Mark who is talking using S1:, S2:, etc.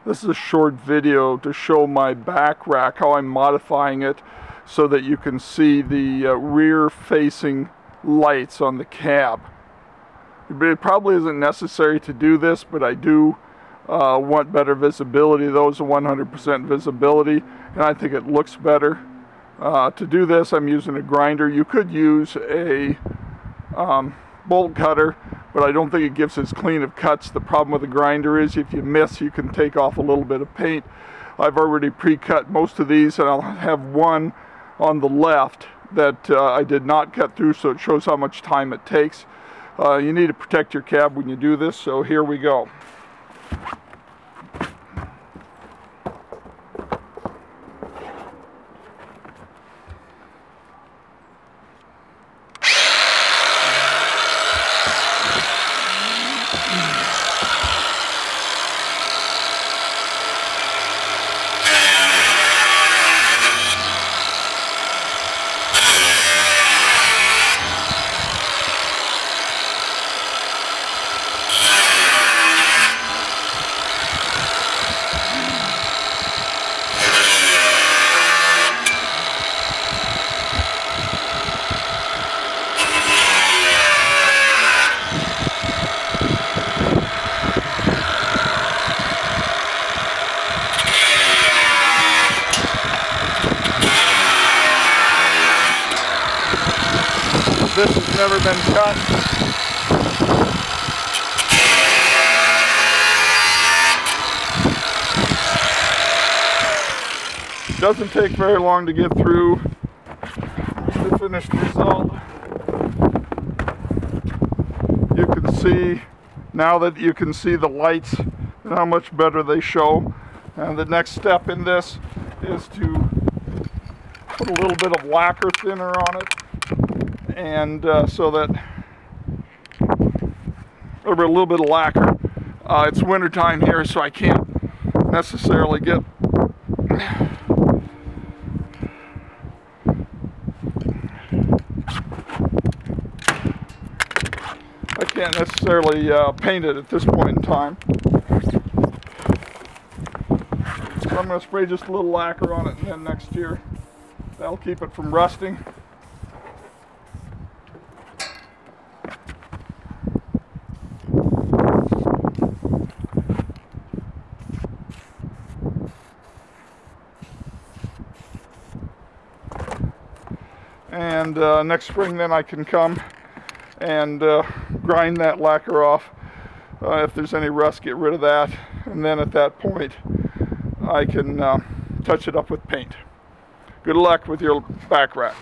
S1: This is a short video to show my back rack, how I'm modifying it so that you can see the rear facing lights on the cab. It probably isn't necessary to do this, but I do want better visibility. Those are 100% visibility, and I think it looks better. To do this, I'm using a grinder. You could use a bolt cutter, but I don't think it gives as clean of cuts. The problem with the grinder is if you miss, you can take off a little bit of paint. I've already pre-cut most of these, and I'll have one on the left that I did not cut through, so it shows how much time it takes. You need to protect your cab when you do this, so here we go. This has never been cut. Doesn't take very long to get through. The finished result. You can see, now that you can see the lights and how much better they show. And the next step in this is to put a little bit of lacquer thinner on it. And so that a little bit of lacquer. It's winter time here, so I can't necessarily get paint it at this point in time. So I'm going to spray just a little lacquer on it, and then next year that'll keep it from rusting. And next spring then I can come and grind that lacquer off. If there's any rust, get rid of that, and then at that point I can touch it up with paint. Good luck with your back rack.